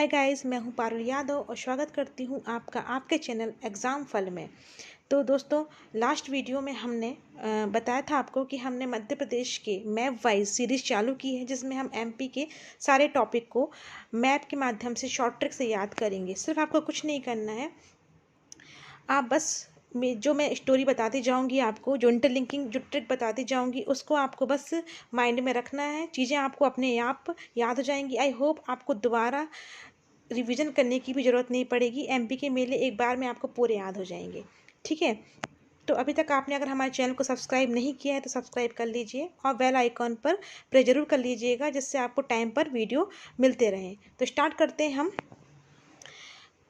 Hi guys, मैं हूं पारुल यादव और स्वागत करती हूं आपका आपके चैनल एग्ज़ाम फल में। तो दोस्तों, लास्ट वीडियो में हमने बताया था आपको कि हमने मध्य प्रदेश के मैप वाइज सीरीज़ चालू की है, जिसमें हम एमपी के सारे टॉपिक को मैप के माध्यम से शॉर्ट ट्रिक से याद करेंगे। सिर्फ आपको कुछ नहीं करना है, आप बस जो मैं स्टोरी बताती जाऊंगी, आपको जो इंटरलिंकिंग जो ट्रिक बताती जाऊंगी, उसको आपको बस माइंड में रखना है। चीज़ें आपको अपने आप याद हो जाएंगी। आई होप आपको दोबारा रिवीजन करने की भी ज़रूरत नहीं पड़ेगी। एमपी के मेले एक बार में आपको पूरे याद हो जाएंगे। ठीक है, तो अभी तक आपने अगर हमारे चैनल को सब्सक्राइब नहीं किया है तो सब्सक्राइब कर लीजिए और बेल आइकॉन पर प्रेस जरूर कर लीजिएगा, जिससे आपको टाइम पर वीडियो मिलते रहें। तो स्टार्ट करते हैं हम।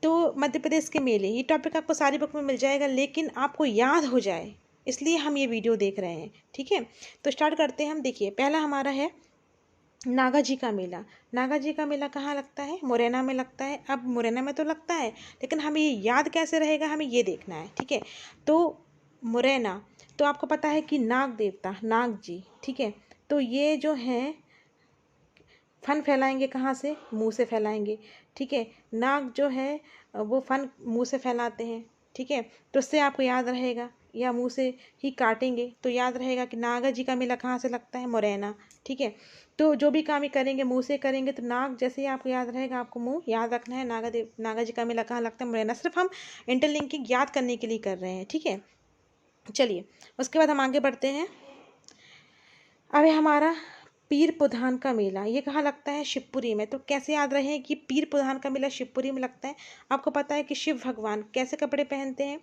तो मध्य प्रदेश के मेले, ये टॉपिक आपको सारी बुक में मिल जाएगा, लेकिन आपको याद हो जाए इसलिए हम ये वीडियो देख रहे हैं। ठीक है, तो स्टार्ट करते हैं हम। देखिए, पहला हमारा है नागा जी का मेला। नागा जी का मेला कहाँ लगता है? मुरैना में लगता है। अब मुरैना में तो लगता है, लेकिन हमें ये याद कैसे रहेगा, हमें ये देखना है। ठीक है, तो मुरैना, तो आपको पता है कि नाग देवता नाग जी, ठीक है, तो ये जो हैं फन फैलाएंगे कहाँ से? मुंह से फैलाएंगे। ठीक है, नाग जो है वो फन मुंह से फैलाते हैं। ठीक है, तो उससे आपको याद रहेगा, या मुंह से ही काटेंगे तो याद रहेगा कि नागा जी का मेला कहाँ से लगता है? मुरैना। ठीक है, तो जो भी काम ही करेंगे मुंह से करेंगे, तो नाग जैसे ही आपको याद रहेगा, आपको मुंह याद रखना है। नागा जी का मेला कहाँ लगता है? मुरैना। सिर्फ हम इंटरलिंकिंग याद करने के लिए कर रहे हैं। ठीक है, चलिए उसके बाद हम आगे बढ़ते हैं। अब है हमारा पीर पुधान का मेला। ये कहाँ लगता है? शिवपुरी में। तो कैसे याद रहे कि पीर पुधान का मेला शिवपुरी में लगता है? आपको पता है कि शिव भगवान कैसे कपड़े पहनते हैं?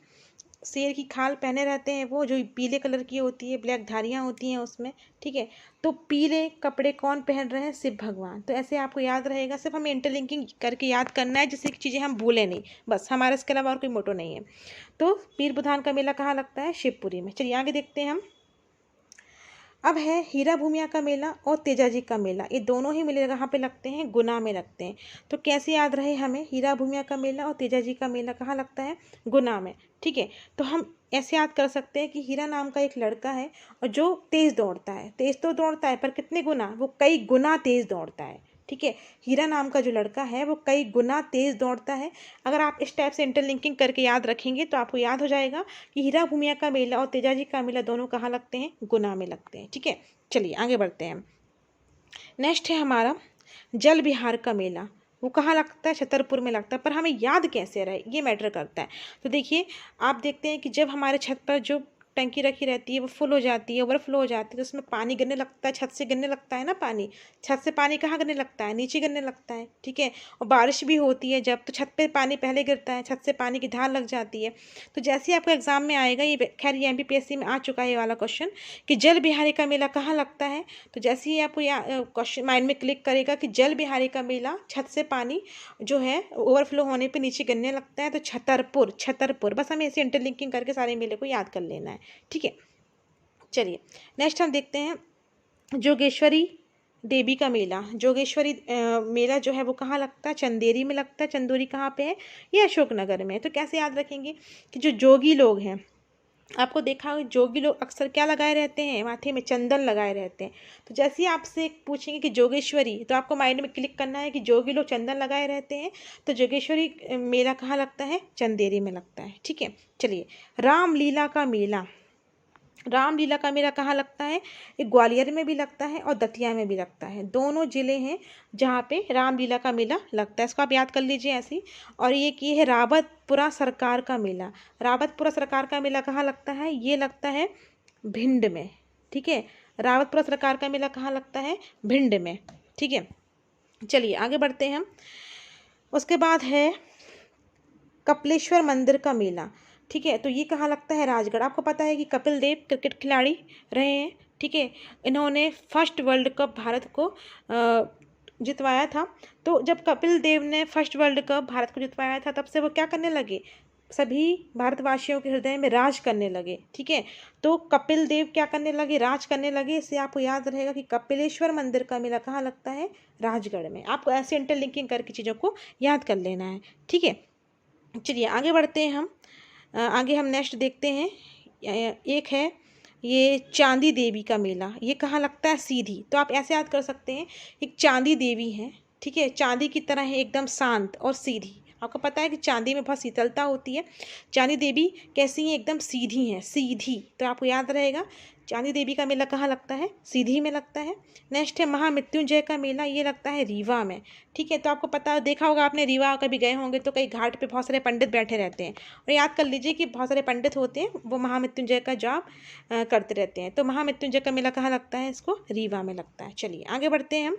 शेर की खाल पहने रहते हैं, वो जो पीले कलर की होती है, ब्लैक धारियाँ होती हैं उसमें। ठीक है, तो पीले कपड़े कौन पहन रहे हैं? शिव भगवान। तो ऐसे आपको याद रहेगा। सिर्फ हमें इंटरलिंकिंग करके याद करना है, जिससे कि चीज़ें हम भूलें नहीं, बस। हमारे इसके अलावा और कोई मोटो नहीं है। तो पीर पुधान का मेला कहाँ लगता है? शिवपुरी में। चलिए आगे देखते हैं हम। अब है हीरा भूमिया का मेला और तेजाजी का मेला। ये दोनों ही मेले कहाँ पे लगते हैं? गुना में लगते हैं। तो कैसे याद रहे हमें? हीरा भूमिया का मेला और तेजाजी का मेला कहाँ लगता है? गुना में। ठीक है, तो हम ऐसे याद कर सकते हैं कि हीरा नाम का एक लड़का है और जो तेज़ दौड़ता है। तेज़ तो दौड़ता है, पर कितने गुना? वो कई गुना तेज़ दौड़ता है। ठीक है, हीरा नाम का जो लड़का है वो कई गुना तेज़ दौड़ता है। अगर आप इस टाइप से इंटरलिंकिंग करके याद रखेंगे तो आपको याद हो जाएगा कि हीरा भूमिया का मेला और तेजाजी का मेला दोनों कहाँ लगते हैं? गुना में लगते हैं। ठीक है, चलिए आगे बढ़ते हैं। नेक्स्ट है हमारा जल विहार का मेला। वो कहाँ लगता है? छतरपुर में लगता है। पर हमें याद कैसे रहे, ये मैटर करता है। तो देखिए, आप देखते हैं कि जब हमारे छत पर जो टंकी रखी रहती है वो फुल हो जाती है, ओवरफ्लो हो जाती है, तो उसमें पानी गिरने लगता है, छत से गिरने लगता है ना पानी। छत से पानी कहाँ गिरने लगता है? नीचे गिरने लगता है। ठीक है, और बारिश भी होती है जब, तो छत पे पानी पहले गिरता है, छत से पानी की धार लग जाती है। तो जैसे ही आपको एग्जाम में आएगा, ये खैर ये एमपीपीएससी में आ चुका है ये वाला क्वेश्चन, कि जल बिहारी का मेला कहाँ लगता है, तो जैसे ही आपको क्वेश्चन माइंड में क्लिक करेगा कि जल बिहारी का मेला, छत से पानी जो है ओवरफ्लो होने पे नीचे गिरने लगता है, तो छतरपुर। छतरपुर, बस हमें ऐसे इंटरलिंकिंग करके सारे मेले को याद कर लेना है। ठीक है, चलिए नेक्स्ट हम देखते हैं जोगेश्वरी देवी का मेला। जोगेश्वरी मेला जो है वो कहाँ लगता है? चंदेरी में लगता है। चंदोरी कहाँ पे है? ये अशोकनगर में है। तो कैसे याद रखेंगे कि जो जोगी लोग हैं, आपको देखा होगा जोगी लोग अक्सर क्या लगाए रहते हैं? माथे में चंदन लगाए रहते हैं। तो जैसे ही आपसे पूछेंगे कि जोगेश्वरी, तो आपको माइंड में क्लिक करना है कि जोगी लोग चंदन लगाए रहते हैं, तो जोगेश्वरी मेला कहाँ लगता है? चंदेरी में लगता है। ठीक है, चलिए रामलीला का मेला। रामलीला का मेला कहाँ लगता है? ये ग्वालियर में भी लगता है और दतिया में भी लगता है। दोनों जिले हैं जहाँ पे रामलीला का मेला लगता है। इसको आप याद कर लीजिए ऐसे ही। और ये की है रावतपुरा सरकार का मेला। रावतपुरा सरकार का मेला कहाँ लगता है? ये लगता है भिंड में। ठीक है, रावतपुरा सरकार का मेला कहाँ लगता है? भिंड में। ठीक है, चलिए आगे बढ़ते हैं हम। उसके बाद है कपिलेश्वर मंदिर का मेला। ठीक है, तो ये कहाँ लगता है? राजगढ़। आपको पता है कि कपिल देव क्रिकेट खिलाड़ी रहे हैं। ठीक है, इन्होंने फर्स्ट वर्ल्ड कप भारत को जितवाया था। तो जब कपिल देव ने फर्स्ट वर्ल्ड कप भारत को जितवाया था, तब से वो क्या करने लगे? सभी भारतवासियों के हृदय में राज करने लगे। ठीक है, तो कपिल देव क्या करने लगे? राज करने लगे। इससे आपको याद रहेगा कि कपिलेश्वर मंदिर का मेला कहाँ लगता है? राजगढ़ में। आपको ऐसे इंटरलिंकिंग करके चीज़ों को याद कर लेना है। ठीक है, चलिए आगे बढ़ते हैं हम। आगे हम नेक्स्ट देखते हैं। एक है ये चांदी देवी का मेला। ये कहाँ लगता है? सीधी। तो आप ऐसे याद कर सकते हैं, एक चांदी देवी है, ठीक है, चांदी की तरह है, एकदम शांत और सीधी। आपको पता है कि चांदी में बहुत शीतलता होती है। चांदी देवी कैसी हैं, एकदम सीधी हैं, सीधी। तो आपको याद रहेगा चांदी देवी का मेला कहाँ लगता है, सीधी में लगता है। नेक्स्ट है महामृत्युंजय का मेला, ये लगता है रीवा में। ठीक है, तो आपको पता देखा होगा आपने, रीवा कभी गए होंगे तो कई घाट पे बहुत सारे पंडित बैठे रहते हैं, और याद कर लीजिए कि बहुत सारे पंडित होते हैं, वो महामृत्युंजय का जाप करते रहते हैं। तो महामृत्युंजय का मेला कहाँ लगता है, इसको रीवा में लगता है। चलिए आगे बढ़ते हैं, हम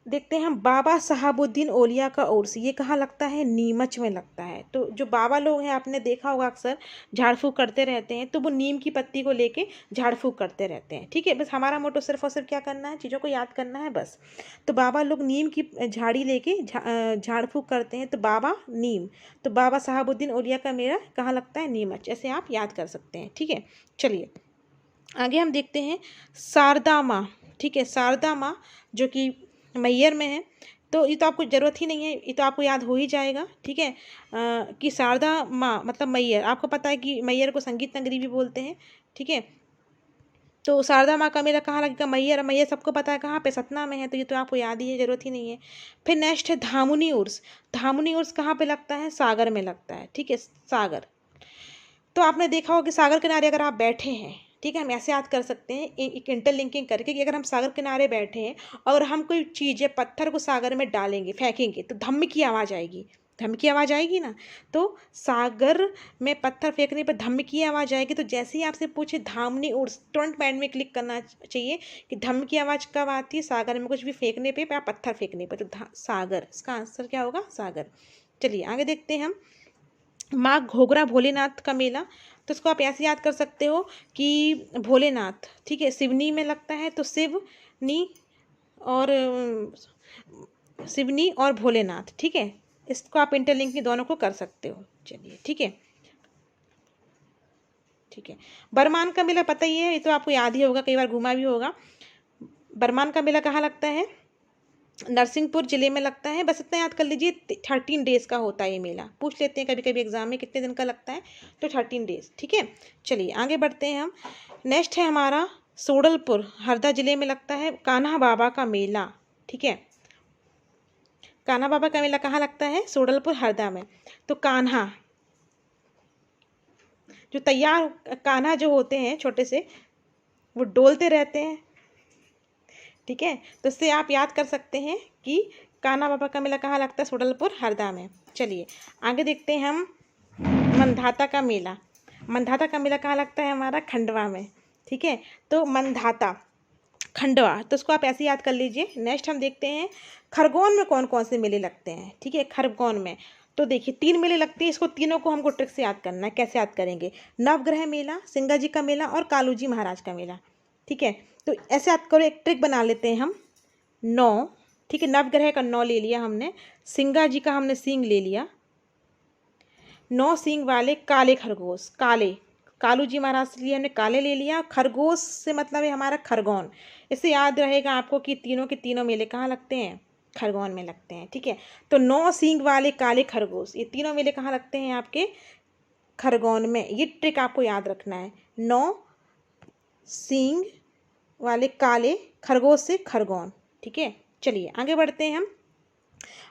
देखते हैं हम बाबा साहबुद्दीन औलिया का उर्स, ये कहाँ लगता है, नीमच में लगता है। तो जो बाबा लोग हैं, आपने देखा होगा अक्सर झाड़ फूँक करते रहते हैं, तो वो नीम की पत्ती को लेके झाड़ फूँक करते रहते हैं। ठीक है, बस हमारा मोटो सिर्फ और सिर्फ क्या करना है, चीज़ों को याद करना है बस। तो बाबा लोग नीम की झाड़ी लेके झाड़ फूँक करते हैं, तो बाबा नीम। तो बाबा साहबुद्दीन औलिया का मेला कहाँ लगता है, नीमच। ऐसे आप याद कर सकते हैं। ठीक है, चलिए आगे हम देखते हैं शारदा माँ। ठीक है, शारदा माँ जो कि मैहर में है, तो ये तो आपको ज़रूरत ही नहीं है, ये तो आपको याद हो ही जाएगा। ठीक है, कि शारदा माँ मतलब मैहर, आपको पता है कि मैहर को संगीत नगरी भी बोलते हैं। ठीक है, तो शारदा माँ का मेला कहाँ लगेगा, मैहर। मैहर सबको पता है कहाँ पे, सतना में है, तो ये तो आपको याद ही है, ज़रूरत ही नहीं है। फिर नेक्स्ट है धामुनी उर्स। धामुनी उर्स कहाँ पे लगता है, सागर में लगता है। ठीक है, सागर। तो आपने देखा होगा कि सागर किनारे अगर आप बैठे हैं, ठीक है, हम ऐसे याद कर सकते हैं एक इंटरलिंकिंग करके, कि अगर हम सागर किनारे बैठे हैं और हम कोई चीज़ या पत्थर को सागर में डालेंगे, फेंकेंगे, तो धम्म की आवाज़ आएगी। धम्म की आवाज़ आएगी ना, तो सागर में पत्थर फेंकने पर धम्म की आवाज़ आएगी। तो जैसे ही आपसे पूछे धामनी उर्स, तुरंत माइंड में क्लिक करना चाहिए कि धम्म की आवाज़ कब आती है, सागर में कुछ भी फेंकने पे या पत्थर फेंकने पर। तो सागर, इसका आंसर क्या होगा, सागर। चलिए आगे देखते हैं हम माँ घोघरा भोलेनाथ का मेला। तो इसको आप ऐसे याद कर सकते हो कि भोलेनाथ, ठीक है, शिवनी में लगता है, तो शिवनी और शिवनी और भोलेनाथ। ठीक है, इसको आप इंटरलिंक दोनों को कर सकते हो। चलिए ठीक है, ठीक है। बरमान का मेला पता ही है, ये तो आपको याद ही होगा, कई बार घूमा भी होगा। बरमान का मेला कहाँ लगता है, नरसिंहपुर जिले में लगता है। बस इतना याद कर लीजिए, 13 डेज का होता है ये मेला। पूछ लेते हैं कभी कभी एग्जाम में कितने दिन का लगता है, तो 13 डेज। ठीक है, चलिए आगे बढ़ते हैं हम। नेक्स्ट है हमारा सोडलपुर, हरदा जिले में लगता है कान्हा बाबा का मेला। ठीक है, कान्हा बाबा का मेला कहाँ लगता है, सोडलपुर हरदा में। तो कान्हा जो तैयार कान्हा जो होते हैं छोटे से, वो डोलते रहते हैं। ठीक है, तो इससे आप याद कर सकते हैं कि कान्हा बाबा का मेला कहाँ लगता है, सोडलपुर हरदा में। चलिए आगे देखते हैं हम मंधाता का मेला। मंधाता का मेला कहाँ लगता है, हमारा खंडवा में। ठीक है, तो मंधाता खंडवा, तो उसको आप ऐसे याद कर लीजिए। नेक्स्ट हम देखते हैं खरगोन में कौन कौन से मेले लगते हैं। ठीक है, खरगोन में तो देखिए 3 मेले लगते हैं, इसको तीनों को हमको ट्रिक से याद करना है। कैसे याद करेंगे, नवग्रह मेला, सिंगा जी का मेला और कालू जी महाराज का मेला। ठीक है, तो ऐसे याद करो, एक ट्रिक बना लेते हैं हम। 9, ठीक है, नवग्रह का 9 ले लिया हमने, सिंगा जी का हमने सींग ले लिया, 9 सींग वाले काले खरगोश, काले कालू जी महाराज के लिए हमने काले ले लिया। खरगोश से मतलब है हमारा खरगोन। इससे याद रहेगा आपको कि तीनों के तीनों मेले कहाँ लगते हैं, खरगोन में लगते हैं। ठीक है, तो 9 सींग वाले काले खरगोश, ये तीनों मेले कहाँ लगते हैं, आपके खरगोन में। ये ट्रिक आपको याद रखना है, 9 सींग वाले काले खरगोश से खरगोन। ठीक है, चलिए आगे बढ़ते हैं हम।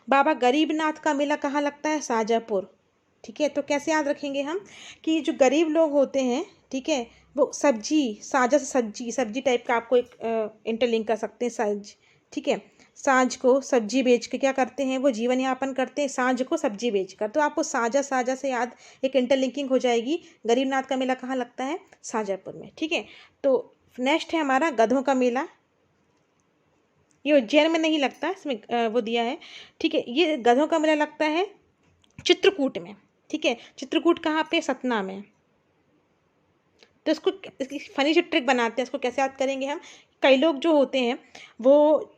बाबा गरीबनाथ का मेला कहाँ लगता है, शाजापुर। ठीक है, तो कैसे याद रखेंगे हम कि जो गरीब लोग होते हैं, ठीक है, वो सब्जी, साजा से सब्जी टाइप का आपको एक इंटरलिंक कर सकते हैं, साज। ठीक है, साँझ को सब्जी बेच के क्या करते हैं, वो जीवन यापन करते हैं, साँझ को सब्जी बेच कर। तो आपको साजा से याद एक इंटरलिंकिंग हो जाएगी। गरीबनाथ का मेला कहाँ लगता है, शाजापुर में। ठीक है, तो नेक्स्ट है हमारा गधों का मेला। ये उज्जैन में नहीं लगता, इसमें वो दिया है। ठीक है, ये गधों का मेला लगता है चित्रकूट में। ठीक है, चित्रकूट कहाँ पे, सतना में। तो इसको फनी सी ट्रिक बनाते हैं, इसको कैसे याद करेंगे हम। कई लोग जो होते हैं, वो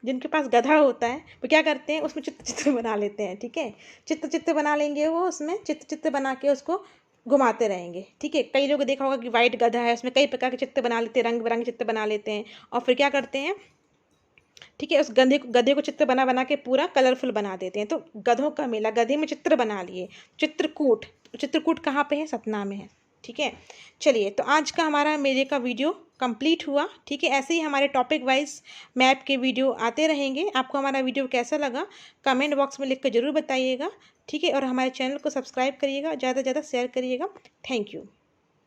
जिनके पास गधा होता है, वो क्या करते हैं, उसमें चित्र बना लेते हैं। ठीक है, चित्र बना लेंगे, वो उसमें चित्र बना के उसको घुमाते रहेंगे। ठीक है, कई लोग देखा होगा कि वाइट गधा है, उसमें कई प्रकार के चित्र बना लेते हैं, रंग बिरंगे चित्र बना लेते हैं, और फिर क्या करते हैं, ठीक है, उस गधे को चित्र बना के पूरा कलरफुल बना देते हैं। तो गधों का मेला, गधे में चित्र बना लिए, चित्रकूट कहाँ पे है, सतना में है। ठीक है, चलिए तो आज का हमारा मेले का वीडियो कंप्लीट हुआ। ठीक है, ऐसे ही हमारे टॉपिक वाइज मैप के वीडियो आते रहेंगे। आपको हमारा वीडियो कैसा लगा कमेंट बॉक्स में लिख कर ज़रूर बताइएगा। ठीक है, और हमारे चैनल को सब्सक्राइब करिएगा, ज़्यादा से ज़्यादा शेयर करिएगा। Thank you.